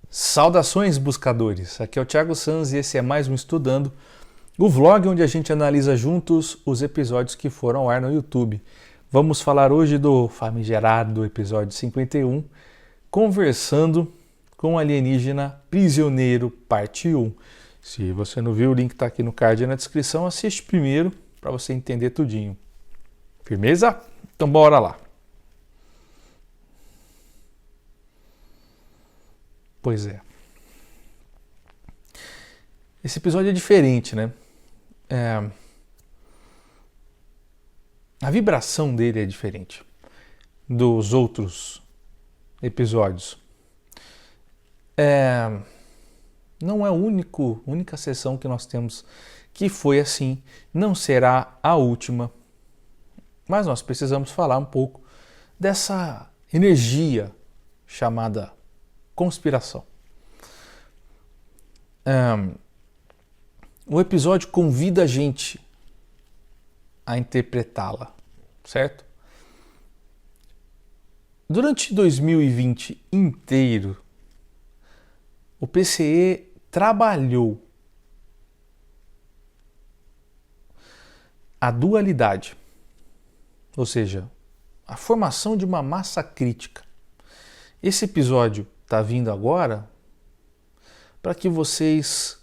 Saudações, buscadores! Aqui é o Thiago Sanz e esse é mais um Estudando, o vlog onde a gente analisa juntos os episódios que foram ao ar no YouTube. Vamos falar hoje do famigerado episódio 51, Conversando com o Alienígena Prisioneiro, parte 1. Se você não viu, o link está aqui no card e na descrição. Assiste primeiro para você entender tudinho. Firmeza? Então bora lá! Pois é. Esse episódio é diferente, né? A vibração dele é diferente dos outros episódios. Não é a única sessão que nós temos que foi assim. Não será a última. Mas nós precisamos falar um pouco dessa energia chamada conspiração. O episódio convida a gente a interpretá-la, certo? Durante 2020 inteiro, o PCE trabalhou a dualidade, ou seja, a formação de uma massa crítica. Esse episódio está vindo agora para que vocês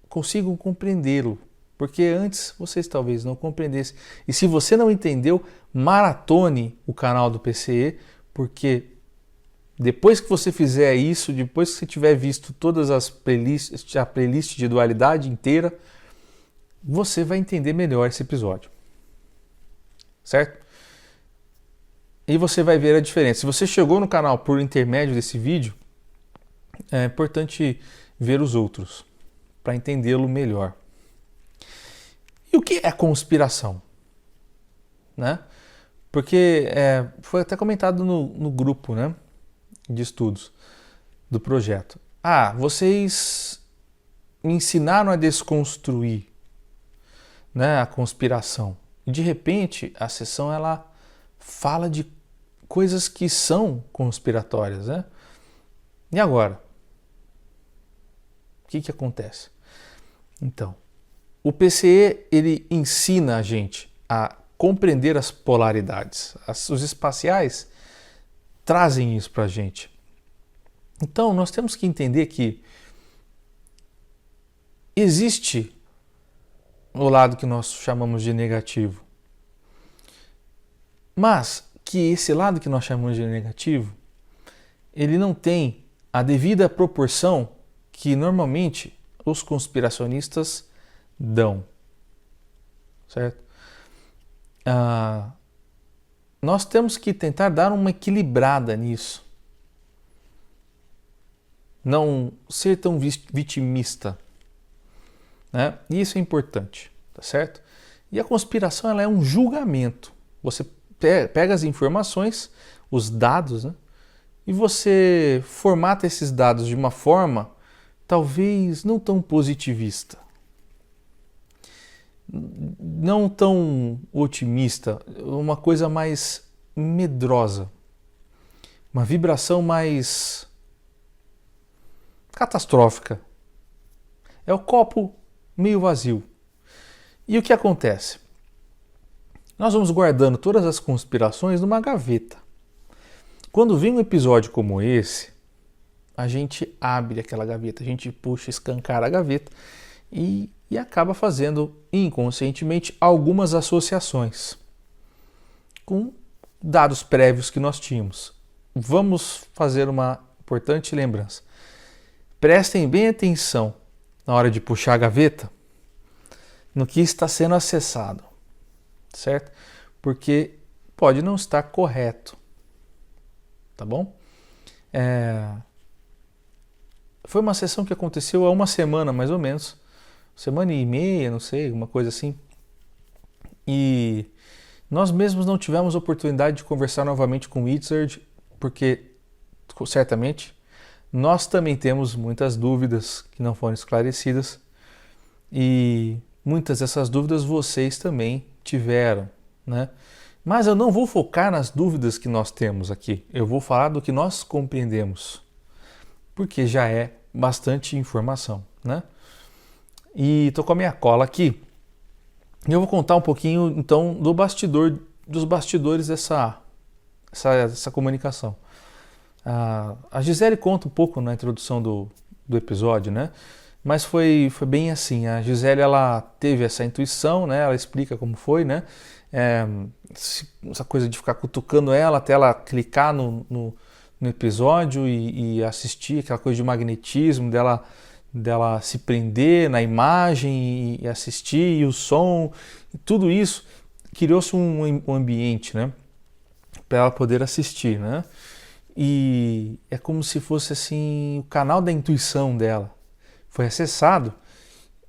consigam compreendê-lo, porque antes vocês talvez não compreendessem. E se você não entendeu, maratone o canal do PCE, porque depois que você fizer isso, depois que você tiver visto todas as playlists, a playlist de dualidade inteira, você vai entender melhor esse episódio, certo? E você vai ver a diferença. Se você chegou no canal por intermédio desse vídeo, é importante ver os outros para entendê-lo melhor. E o que é conspiração? Né? Porque foi até comentado no grupo, né, de estudos do projeto. Vocês me ensinaram a desconstruir, né, a conspiração. E de repente a sessão ela fala de coisas que são conspiratórias, né? E agora? O que acontece? Então, o PCE ele ensina a gente a compreender as polaridades. Os espaciais trazem isso para a gente. Então, nós temos que entender que existe o lado que nós chamamos de negativo. Mas que esse lado que nós chamamos de negativo, ele não tem a devida proporção que normalmente os conspiracionistas dão, certo? Nós temos que tentar dar uma equilibrada nisso. Não ser tão vitimista, né? Isso é importante, tá certo? E a conspiração ela é um julgamento. Você pega as informações, os dados, né? E você formata esses dados de uma forma talvez não tão positivista, não tão otimista, uma coisa mais medrosa, uma vibração mais catastrófica. É o copo meio vazio. E o que acontece? Nós vamos guardando todas as conspirações numa gaveta. Quando vem um episódio como esse, a gente abre aquela gaveta, a gente puxa, escancara a gaveta e acaba fazendo inconscientemente algumas associações com dados prévios que nós tínhamos. Vamos fazer uma importante lembrança. Prestem bem atenção na hora de puxar a gaveta no que está sendo acessado, certo? Porque pode não estar correto, tá bom? Foi uma sessão que aconteceu há uma semana, mais ou menos. Semana e meia, não sei, uma coisa assim. E nós mesmos não tivemos oportunidade de conversar novamente com o Itzard, porque, certamente, nós também temos muitas dúvidas que não foram esclarecidas. E muitas dessas dúvidas vocês também tiveram, né? Mas eu não vou focar nas dúvidas que nós temos aqui. Eu vou falar do que nós compreendemos. porque já é bastante informação, né? E tô com a minha cola aqui. E eu vou contar um pouquinho, então, dos bastidores dessa comunicação. A Gisele conta um pouco na introdução do episódio, né? Mas foi bem assim. A Gisele, ela teve essa intuição, né? Ela explica como foi, né? Essa coisa de ficar cutucando ela até ela clicar no episódio e assistir, aquela coisa de magnetismo dela se prender na imagem e assistir, e o som, tudo isso, criou-se um ambiente, né? Para ela poder assistir, né? E é como se fosse assim, o canal da intuição dela foi acessado,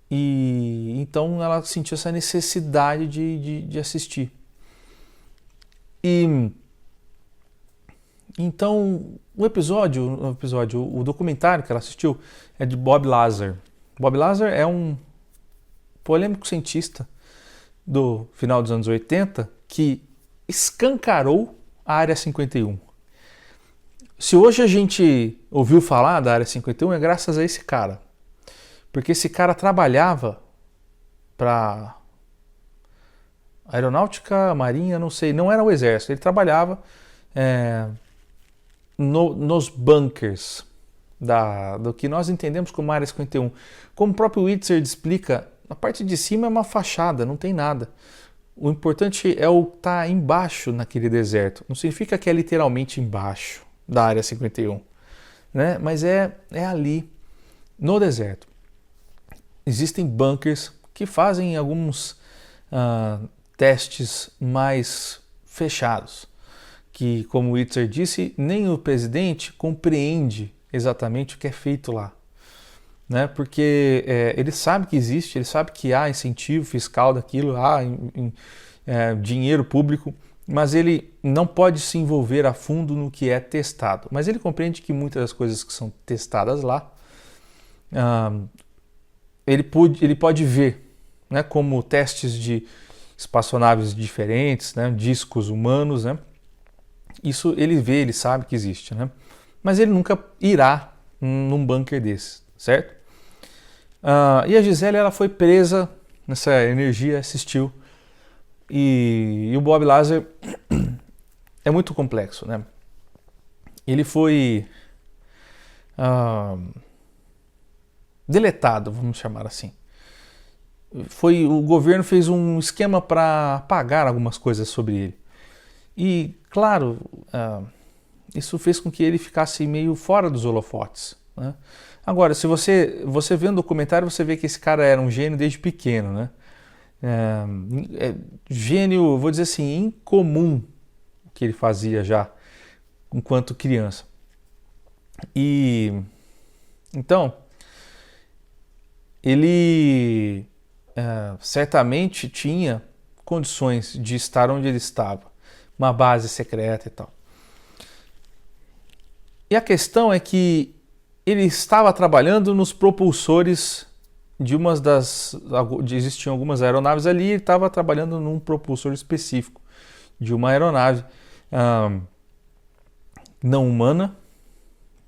e então ela sentiu essa necessidade de assistir. E então o documentário que ela assistiu é de Bob Lazar. Bob Lazar é um polêmico cientista do final dos anos 80 que escancarou a Área 51. Se hoje a gente ouviu falar da Área 51 é graças a esse cara. Porque esse cara trabalhava para aeronáutica, marinha, não sei, não era o exército, ele trabalhava nos bunkers do que nós entendemos como Área 51. Como o próprio Whitzer explica, a parte de cima é uma fachada, não tem nada. O importante é o estar embaixo naquele deserto. Não significa que é literalmente embaixo da Área 51, né? Mas é ali, no deserto. Existem bunkers que fazem alguns testes mais fechados, que, como o Whitzer disse, nem o presidente compreende exatamente o que é feito lá, né? Porque ele sabe que existe, ele sabe que há incentivo fiscal daquilo, há dinheiro público, mas ele não pode se envolver a fundo no que é testado. Mas ele compreende que muitas das coisas que são testadas lá, ele pode ver, né, como testes de espaçonaves diferentes, né, discos humanos, né? Isso ele vê, ele sabe que existe, né? Mas ele nunca irá num bunker desse, certo? E a Gisele, ela foi presa nessa energia, assistiu. E o Bob Lazar é muito complexo, né? Ele foi deletado, vamos chamar assim. O governo fez um esquema para apagar algumas coisas sobre ele. E, claro, isso fez com que ele ficasse meio fora dos holofotes, né? Agora, se você vê no documentário, você vê que esse cara era um gênio desde pequeno, né? Gênio, vou dizer assim, incomum que ele fazia já enquanto criança. E então ele certamente tinha condições de estar onde ele estava, uma base secreta e tal. E a questão é que ele estava trabalhando nos propulsores existiam algumas aeronaves ali, ele estava trabalhando num propulsor específico de uma aeronave não humana,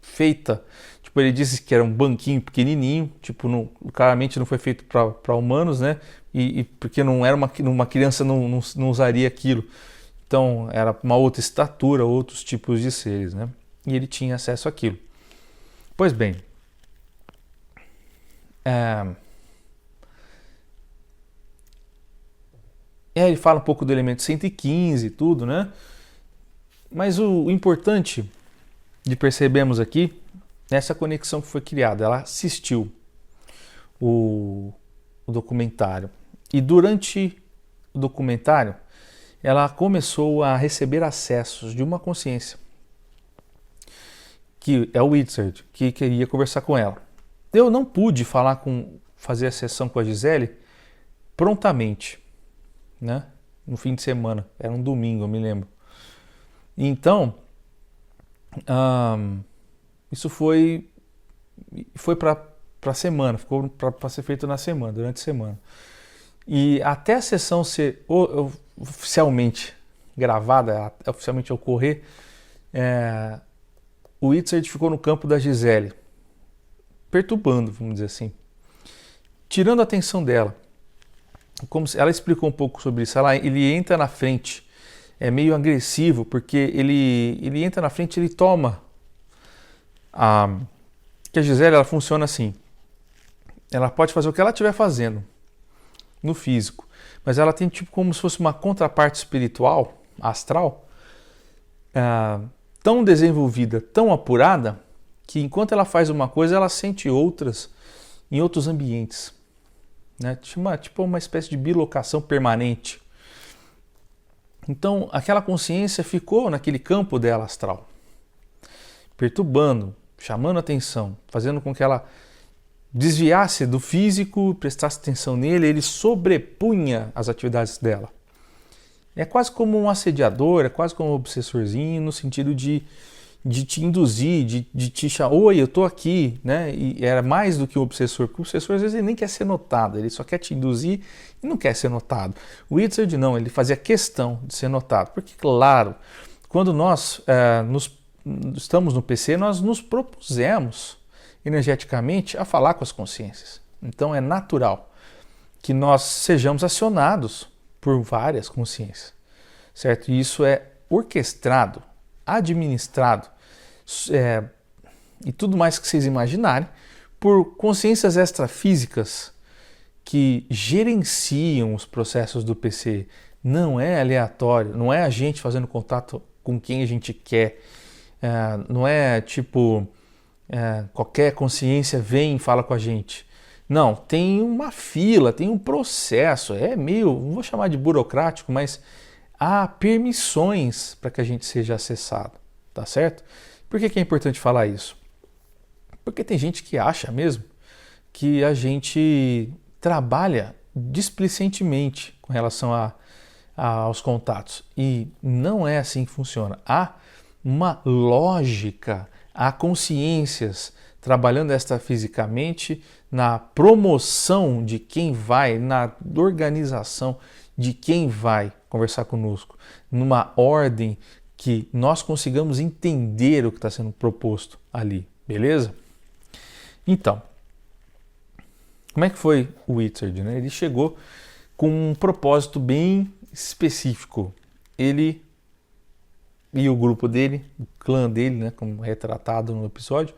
feita, tipo, ele disse que era um banquinho pequenininho, tipo, claramente não foi feito para humanos, né? E porque não era uma criança não usaria aquilo. Então era uma outra estatura, outros tipos de seres, né? E ele tinha acesso àquilo. Pois bem, ele fala um pouco do elemento 115 e tudo, né? Mas o importante de percebermos aqui é essa conexão que foi criada. Ela assistiu o documentário e durante o documentário ela começou a receber acessos de uma consciência, que é o Whitzer, que queria conversar com ela. Eu não pude fazer a sessão com a Gisele prontamente, né? No fim de semana, era um domingo, eu me lembro. Então, isso foi para a semana, ficou para ser feito na semana, durante a semana. E até a sessão ser oficialmente gravada, oficialmente ocorrer, o Whitzer ficou no campo da Gisele. perturbando, vamos dizer assim, tirando a atenção dela. Como ela explicou um pouco sobre isso, ele entra na frente, é meio agressivo, porque ele entra na frente, ele toma que a Gisele, ela funciona assim, ela pode fazer o que ela estiver fazendo no físico, mas ela tem tipo como se fosse uma contraparte espiritual, astral, tão desenvolvida, tão apurada, que enquanto ela faz uma coisa, ela sente outras em outros ambientes, né? Tipo uma espécie de bilocação permanente. Então, aquela consciência ficou naquele campo dela astral, perturbando, chamando atenção, fazendo com que ela desviasse do físico, prestasse atenção nele, ele sobrepunha as atividades dela. É quase como um assediador, é quase como um obsessorzinho, no sentido de te induzir, de te chamar, oi, eu tô aqui, né? E era mais do que o obsessor, porque o obsessor às vezes ele nem quer ser notado, ele só quer te induzir e não quer ser notado. O Witzard não, ele fazia questão de ser notado, porque claro, quando nós estamos no PC, nós nos propusemos energeticamente a falar com as consciências. Então é natural que nós sejamos acionados por várias consciências, certo? E isso é orquestrado, administrado e tudo mais que vocês imaginarem por consciências extrafísicas que gerenciam os processos do PC. Não é aleatório, não é a gente fazendo contato com quem a gente quer, não é tipo qualquer consciência vem e fala com a gente. Não, tem uma fila, tem um processo, é meio, não vou chamar de burocrático, mas há permissões para que a gente seja acessado, tá certo? Por que é importante falar isso? Porque tem gente que acha mesmo que a gente trabalha displicentemente com relação aos contatos, e não é assim que funciona. Há uma lógica, há consciências trabalhando extrafisicamente na promoção de quem vai, na organização de quem vai conversar conosco, numa ordem que nós consigamos entender o que está sendo proposto ali, beleza? Então, como é que foi o Witzard, né? Ele chegou com um propósito bem específico. Ele e o grupo dele, o clã dele, né, como retratado no episódio,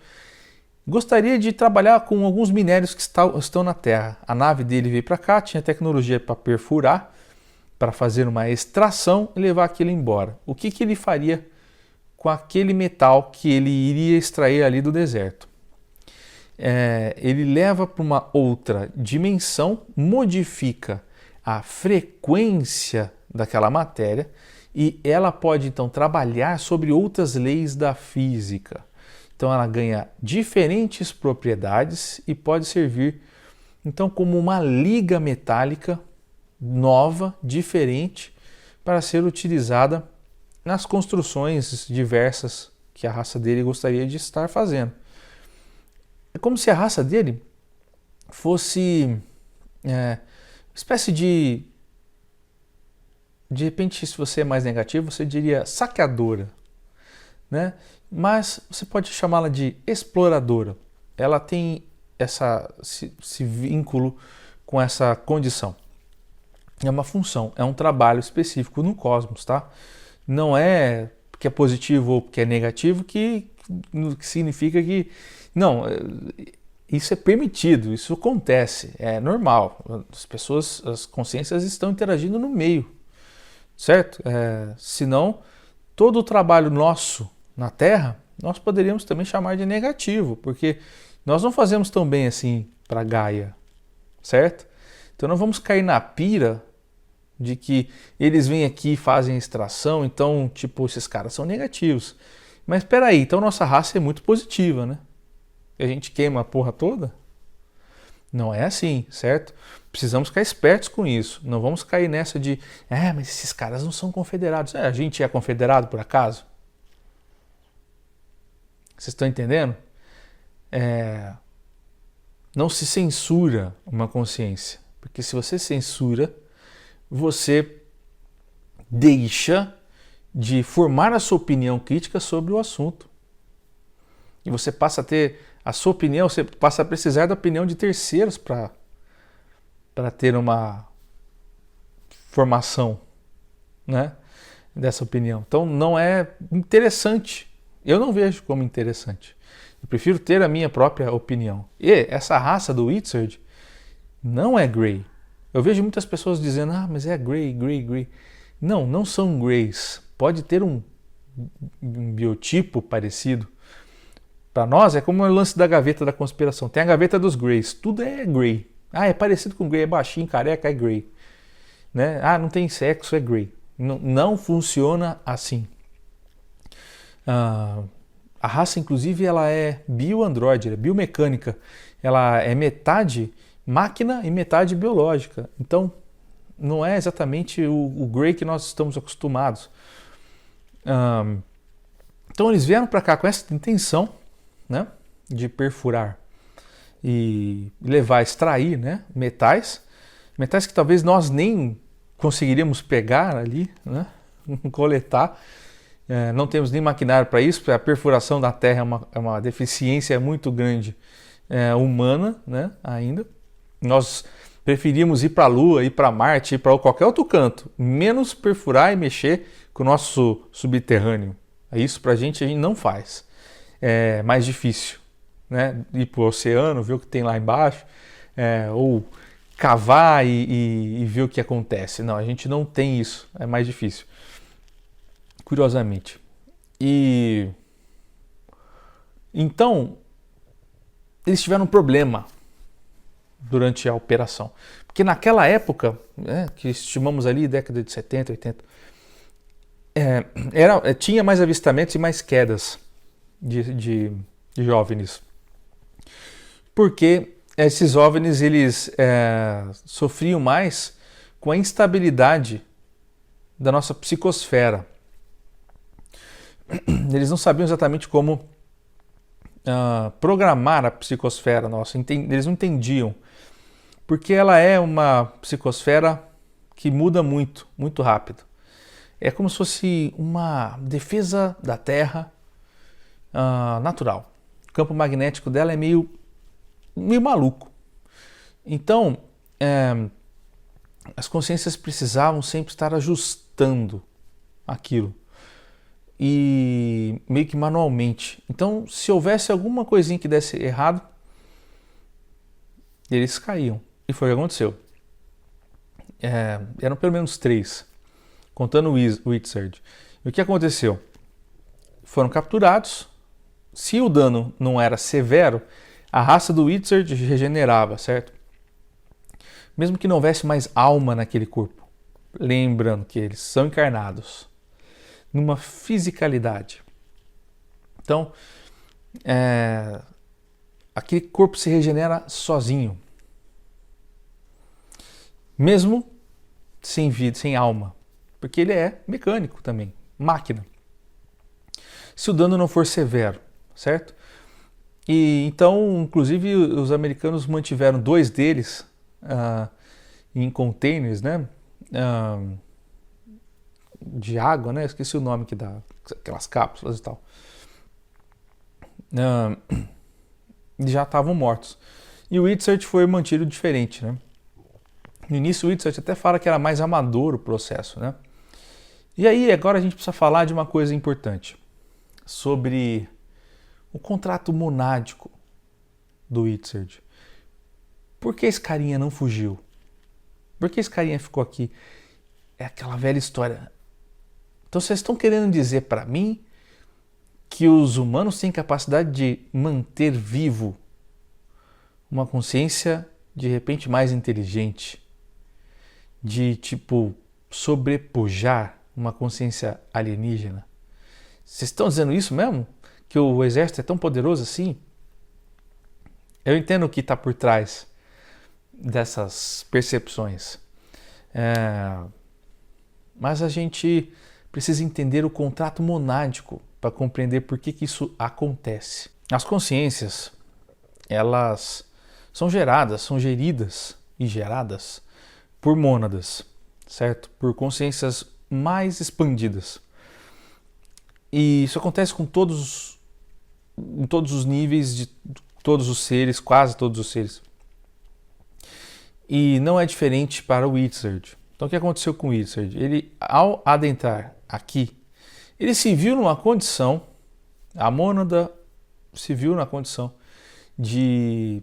gostaria de trabalhar com alguns minérios que estão na Terra. A nave dele veio para cá, tinha tecnologia para perfurar, para fazer uma extração e levar aquilo embora. O que ele faria com aquele metal que ele iria extrair ali do deserto? Ele leva para uma outra dimensão, modifica a frequência daquela matéria e ela pode então trabalhar sobre outras leis da física. Então ela ganha diferentes propriedades e pode servir então como uma liga metálica nova, diferente, para ser utilizada nas construções diversas que a raça dele gostaria de estar fazendo. É como se a raça dele fosse uma espécie de repente, se você é mais negativo, você diria saqueadora, né? Mas você pode chamá-la de exploradora. Ela tem esse vínculo com essa condição. É uma função, é um trabalho específico no cosmos, tá? Não é porque é positivo ou porque é negativo que significa que... Não, isso é permitido, isso acontece, é normal. As consciências estão interagindo no meio, certo? Senão, todo o trabalho nosso na Terra, nós poderíamos também chamar de negativo, porque nós não fazemos tão bem assim para Gaia, certo? Então não vamos cair na pira de que eles vêm aqui e fazem extração, então, tipo, esses caras são negativos. Mas espera aí, então nossa raça é muito positiva, né? A gente queima a porra toda? Não é assim, certo? Precisamos ficar espertos com isso. Não vamos cair nessa de, mas esses caras não são confederados. A gente é confederado por acaso? Vocês estão entendendo? Não se censura uma consciência. Porque se você censura, você deixa de formar a sua opinião crítica sobre o assunto. E você passa a ter a sua opinião, você passa a precisar da opinião de terceiros para ter uma formação, né, dessa opinião. Então não é interessante. Eu não vejo como interessante. Eu prefiro ter a minha própria opinião. E essa raça do Wizard não é Grey. Eu vejo muitas pessoas dizendo, mas é Grey, Grey, Grey. Não, não são Greys. Pode ter um biotipo parecido. Para nós é como o lance da gaveta da conspiração. Tem a gaveta dos Greys. Tudo é Grey. É parecido com Grey, é baixinho, careca, é Grey. Né? Não tem sexo, é Grey. Não funciona assim. A raça, inclusive, ela é bioandroide, é biomecânica. Ela é metade máquina e metade biológica. Então, não é exatamente o Grey que nós estamos acostumados. Então, eles vieram para cá com essa intenção, né, de perfurar e levar, extrair, né, metais que talvez nós nem conseguiríamos pegar ali, né, coletar. Não temos nem maquinário para isso, porque a perfuração da Terra é uma deficiência muito grande humana, né, ainda. Nós preferimos ir para a Lua, ir para Marte, ir para qualquer outro canto, menos perfurar e mexer com o nosso subterrâneo. Isso para a gente não faz. É mais difícil, né, ir para o oceano, ver o que tem lá embaixo, ou cavar e ver o que acontece. Não, a gente não tem isso, é mais difícil. Curiosamente. E então eles tiveram um problema durante a operação, porque naquela época, que estimamos ali década de 70, 80, tinha mais avistamentos e mais quedas de OVNIs, porque esses OVNIs eles sofriam mais com a instabilidade da nossa psicosfera. Eles não sabiam exatamente como programar a psicosfera nossa, eles não entendiam, porque ela é uma psicosfera que muda muito, muito rápido. É como se fosse uma defesa da Terra natural. O campo magnético dela é meio maluco. Então, as consciências precisavam sempre estar ajustando aquilo. E meio que manualmente. Então, se houvesse alguma coisinha que desse errado, eles caíam. E foi o que aconteceu. Eram pelo menos 3, contando o Wizard. E o que aconteceu? Foram capturados. Se o dano não era severo, a raça do Wizard regenerava, certo? Mesmo que não houvesse mais alma naquele corpo. Lembrando que eles são encarnados numa fisicalidade. Então, aquele corpo se regenera sozinho, mesmo sem vida, sem alma, porque ele é mecânico também, máquina. Se o dano não for severo, certo? E então, inclusive, os americanos mantiveram 2 deles em containers, né? De água, né? Esqueci o nome que dá, aquelas cápsulas e tal. Já estavam mortos. E o Wizard foi mantido diferente, né? No início o Wizard até fala que era mais amador o processo, né? E aí agora a gente precisa falar de uma coisa importante, sobre o contrato monádico do Wizard. Por que esse carinha não fugiu? Por que esse carinha ficou aqui? É aquela velha história. Então vocês estão querendo dizer para mim que os humanos têm capacidade de manter vivo uma consciência de repente mais inteligente, de tipo sobrepujar uma consciência alienígena? Vocês estão dizendo isso mesmo? Que o exército é tão poderoso assim? Eu entendo o que está por trás dessas percepções, mas a gente precisa entender o contrato monádico para compreender por que isso acontece. As consciências, elas são geridas e geradas por mônadas, certo? Por consciências mais expandidas. E isso acontece com todos em todos os níveis de todos os seres, quase todos os seres. E não é diferente para o Wizard. Então o que aconteceu com o Wizard? Ele, ao adentrar aqui, ele se viu numa condição, a mônada se viu na condição de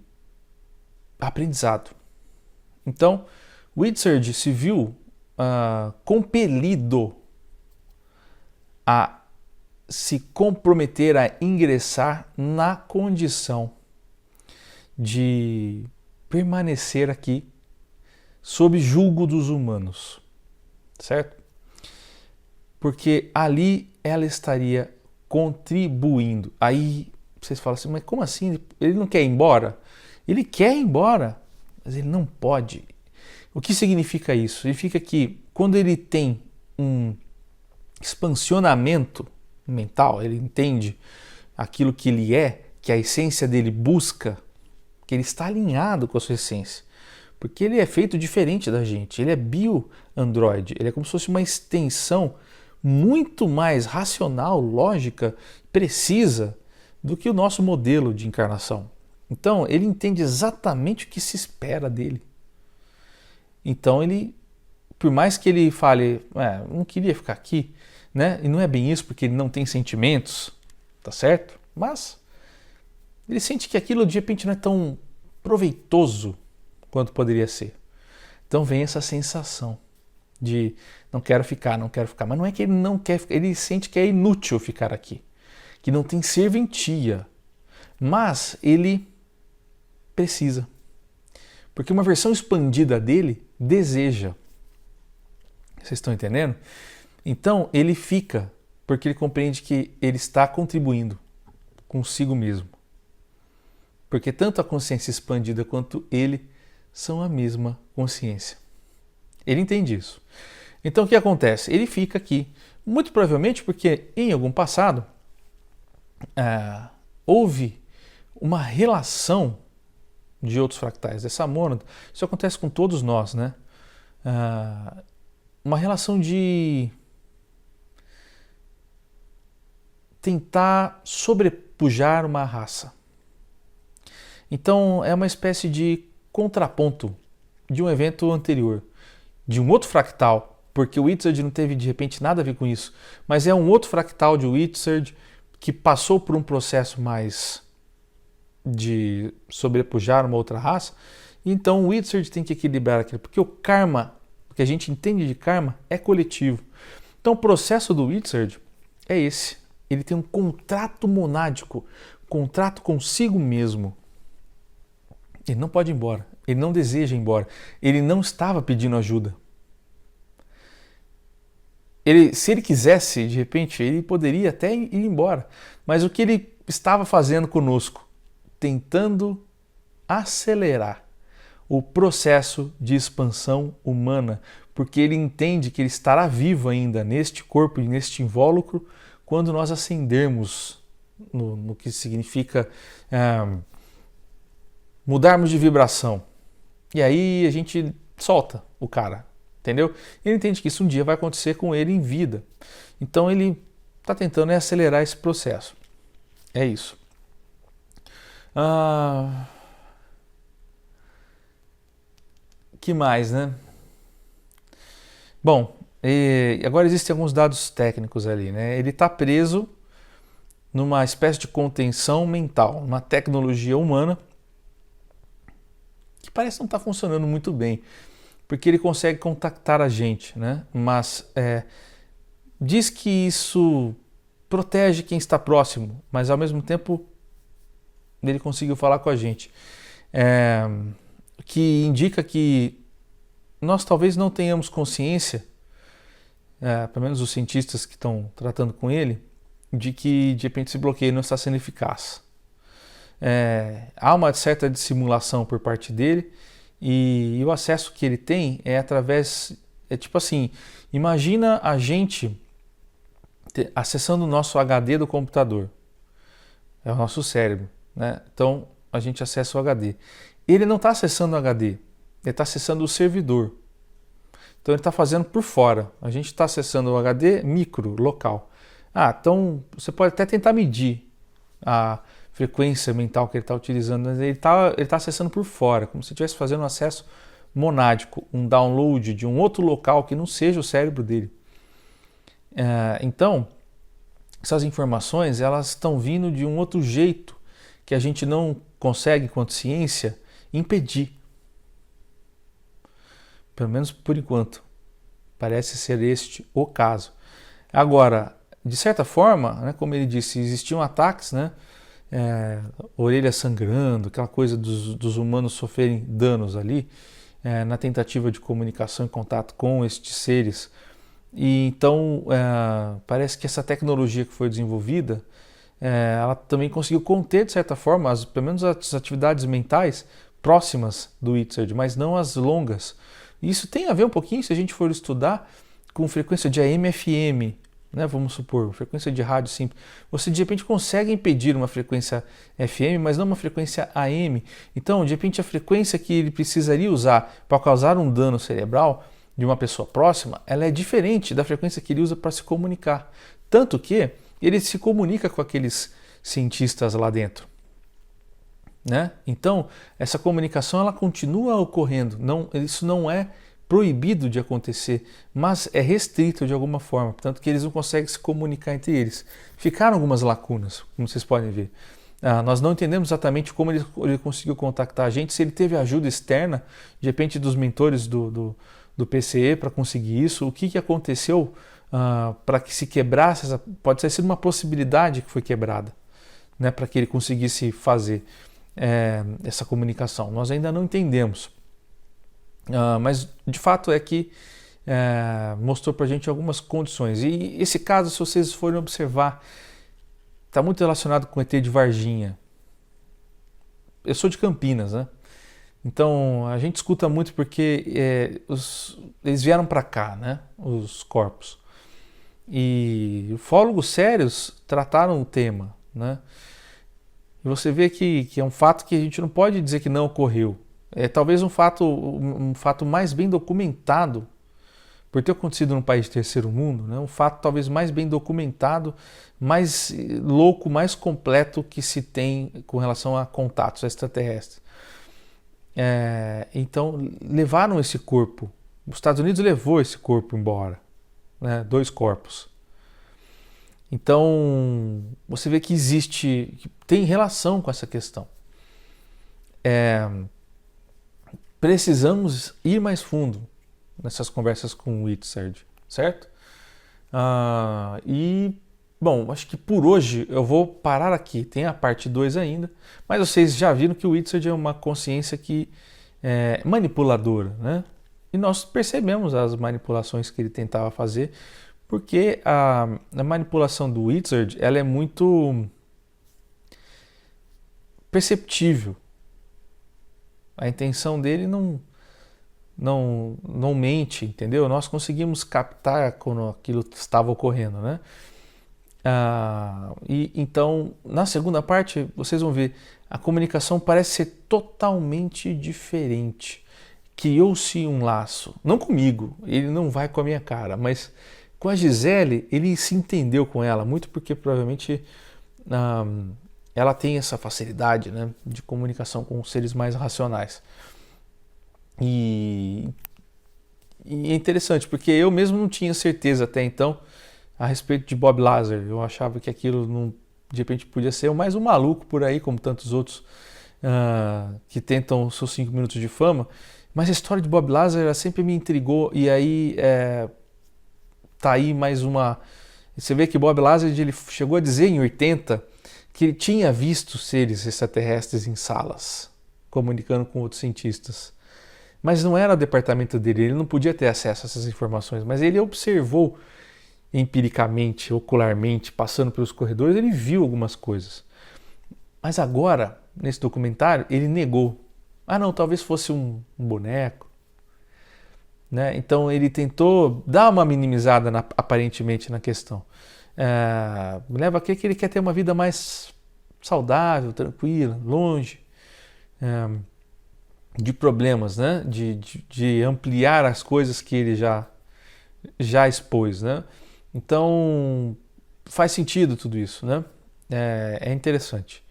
aprendizado. Então, o Wizard se viu compelido a se comprometer a ingressar na condição de permanecer aqui sob julgo dos humanos, certo? Porque ali ela estaria contribuindo. Aí vocês falam assim, mas como assim? Ele não quer ir embora? Ele quer ir embora, mas ele não pode. O que significa isso? Significa que quando ele tem um expansionamento mental, ele entende aquilo que ele é, que a essência dele busca, que ele está alinhado com a sua essência. Porque ele é feito diferente da gente, ele é bio-android, ele é como se fosse uma extensão muito mais racional, lógica, precisa do que o nosso modelo de encarnação. Então, ele entende exatamente o que se espera dele. Então, ele, por mais que ele fale, não queria ficar aqui, né? E não é bem isso, porque ele não tem sentimentos, tá certo? Mas ele sente que aquilo de repente não é tão proveitoso quanto poderia ser. Então vem essa sensação de não quero ficar, mas não é que ele não quer ficar, ele sente que é inútil ficar aqui, que não tem serventia, mas ele precisa, porque uma versão expandida dele deseja. Vocês estão entendendo? Então ele fica, porque ele compreende que ele está contribuindo consigo mesmo, porque tanto a consciência expandida quanto ele são a mesma consciência. Ele entende isso. Então o que acontece? Ele fica aqui, muito provavelmente porque em algum passado houve uma relação de outros fractais dessa mônada. Isso acontece com todos nós, né? Uma relação de tentar sobrepujar uma raça. Então é uma espécie de contraponto de um evento anterior, de um outro fractal, porque o Wizard não teve de repente nada a ver com isso, mas é um outro fractal de Wizard que passou por um processo mais de sobrepujar uma outra raça, então o Wizard tem que equilibrar aquilo, porque o karma, o que a gente entende de karma, é coletivo. Então o processo do Wizard é esse, ele tem um contrato monádico, contrato consigo mesmo. Ele não pode ir embora, ele não deseja ir embora, ele não estava pedindo ajuda. Se ele quisesse, de repente, ele poderia até ir embora, mas o que ele estava fazendo conosco? Tentando acelerar o processo de expansão humana, porque ele entende que ele estará vivo ainda neste corpo e neste invólucro quando nós ascendermos no que significa mudarmos de vibração. E aí a gente solta o cara, entendeu? Ele entende que isso um dia vai acontecer com ele em vida. Então ele está tentando acelerar esse processo. É isso. Que mais, né? Bom, agora existem alguns dados técnicos ali, né? Ele está preso numa espécie de contenção mental, uma tecnologia humana que parece não estar funcionando muito bem, porque ele consegue contactar a gente, né? Mas diz que isso protege quem está próximo, mas ao mesmo tempo ele conseguiu falar com a gente, que indica que nós talvez não tenhamos consciência, pelo menos os cientistas que estão tratando com ele, de que de repente esse bloqueio não está sendo eficaz. Há uma certa dissimulação por parte dele e o acesso que ele tem é através, tipo assim, imagina a gente acessando o nosso HD do computador, é o nosso cérebro, né? Então a gente acessa o HD. Ele não está acessando o HD, ele está acessando o servidor. Então ele está fazendo por fora. A gente está acessando o HD micro, local. Então você pode até tentar medir a frequência mental que ele está utilizando, mas ele está acessando por fora, como se estivesse fazendo um acesso monádico, um download de um outro local que não seja o cérebro dele. Então, essas informações elas estão vindo de um outro jeito que a gente não consegue, enquanto ciência, impedir. Pelo menos por enquanto. Parece ser este o caso. Agora, de certa forma, né, como ele disse, existiam ataques, né, orelha sangrando, aquela coisa dos humanos sofrerem danos ali, na tentativa de comunicação e contato com estes seres. E então, parece que essa tecnologia que foi desenvolvida, ela também conseguiu conter, de certa forma, pelo menos as atividades mentais próximas do Itzhard, mas não as longas. Isso tem a ver um pouquinho, se a gente for estudar, com frequência de AM, FM, né, vamos supor, frequência de rádio simples. Você de repente consegue impedir uma frequência FM, mas não uma frequência AM. Então, de repente, a frequência que ele precisaria usar para causar um dano cerebral de uma pessoa próxima, ela é diferente da frequência que ele usa para se comunicar. Tanto que ele se comunica com aqueles cientistas lá dentro. Né? Então, essa comunicação ela continua ocorrendo. Isso não é proibido de acontecer, mas é restrito de alguma forma, portanto que eles não conseguem se comunicar entre eles. Ficaram algumas lacunas, como vocês podem ver. Nós não entendemos exatamente como ele conseguiu contactar a gente, se ele teve ajuda externa, de repente dos mentores do PCE para conseguir isso, o que aconteceu para que se quebrasse, pode ter sido uma possibilidade que foi quebrada, né, para que ele conseguisse fazer essa comunicação. Nós ainda não entendemos. Mas de fato é que mostrou para a gente algumas condições. E esse caso, se vocês forem observar, está muito relacionado com o ET de Varginha. Eu sou de Campinas, né? Então a gente escuta muito porque eles vieram para cá, né? Os corpos. E ufólogos sérios trataram o tema, né? E você vê que é um fato que a gente não pode dizer que não ocorreu. É talvez um fato mais bem documentado, por ter acontecido num país de terceiro mundo, né? Um fato talvez mais bem documentado, mais louco, mais completo que se tem com relação a contatos extraterrestres. Então, levaram esse corpo. Os Estados Unidos levou esse corpo embora, né? 2 corpos. Então, você vê que que tem relação com essa questão. Precisamos ir mais fundo nessas conversas com o Itzhard, certo? Bom, acho que por hoje eu vou parar aqui. Tem a parte 2 ainda, mas vocês já viram que o Itzhard é uma consciência que é manipuladora, né? E nós percebemos as manipulações que ele tentava fazer, porque a manipulação do Itzhard, ela é muito perceptível. A intenção dele não mente, entendeu? Nós conseguimos captar quando aquilo estava ocorrendo, né? Então, na segunda parte, vocês vão ver, a comunicação parece ser totalmente diferente. Criou-se um laço, não comigo, ele não vai com a minha cara, mas com a Gisele, ele se entendeu com ela, muito porque provavelmente ela tem essa facilidade, né, de comunicação com seres mais racionais. E é interessante, porque eu mesmo não tinha certeza até então a respeito de Bob Lazar. Eu achava que aquilo, de repente, podia ser mais um maluco por aí, como tantos outros que tentam seus 5 minutos de fama. Mas a história de Bob Lazar sempre me intrigou, e aí tá aí mais uma... Você vê que Bob Lazar, ele chegou a dizer em 80 que ele tinha visto seres extraterrestres em salas, comunicando com outros cientistas. Mas não era o departamento dele, ele não podia ter acesso a essas informações, mas ele observou empiricamente, ocularmente, passando pelos corredores, ele viu algumas coisas. Mas agora, nesse documentário, ele negou. Não, talvez fosse um boneco. Né? Então ele tentou dar uma minimizada aparentemente na questão. Me leva a crer que ele quer ter uma vida mais saudável, tranquila, longe de problemas, né? De ampliar as coisas que ele já expôs, né? Então faz sentido tudo isso, né? É interessante.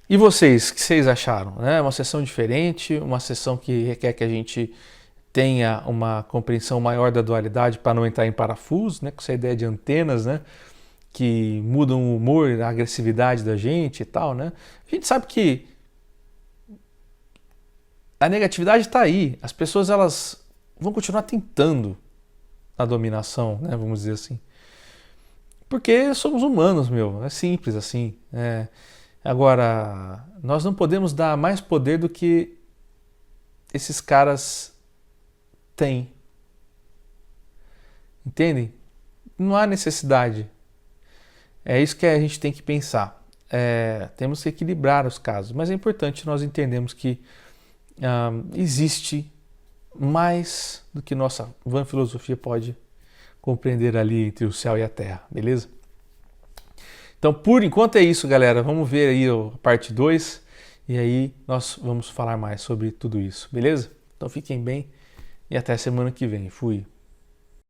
E vocês, o que vocês acharam? Né? Uma sessão diferente, uma sessão que requer que a gente tenha uma compreensão maior da dualidade para não entrar em parafuso, né? Com essa ideia de antenas, né? Que mudam o humor, a agressividade da gente e tal, né? A gente sabe que a negatividade está aí. As pessoas elas vão continuar tentando a dominação, né? Vamos dizer assim. Porque somos humanos, meu. É simples assim. Agora, nós não podemos dar mais poder do que esses caras têm. Entendem? Não há necessidade. É isso que a gente tem que pensar. Temos que equilibrar os casos, mas é importante nós entendermos que existe mais do que nossa vã filosofia pode compreender ali entre o céu e a terra, beleza? Então, por enquanto é isso, galera. Vamos ver aí a parte 2 e aí nós vamos falar mais sobre tudo isso, beleza? Então fiquem bem e até semana que vem. Fui!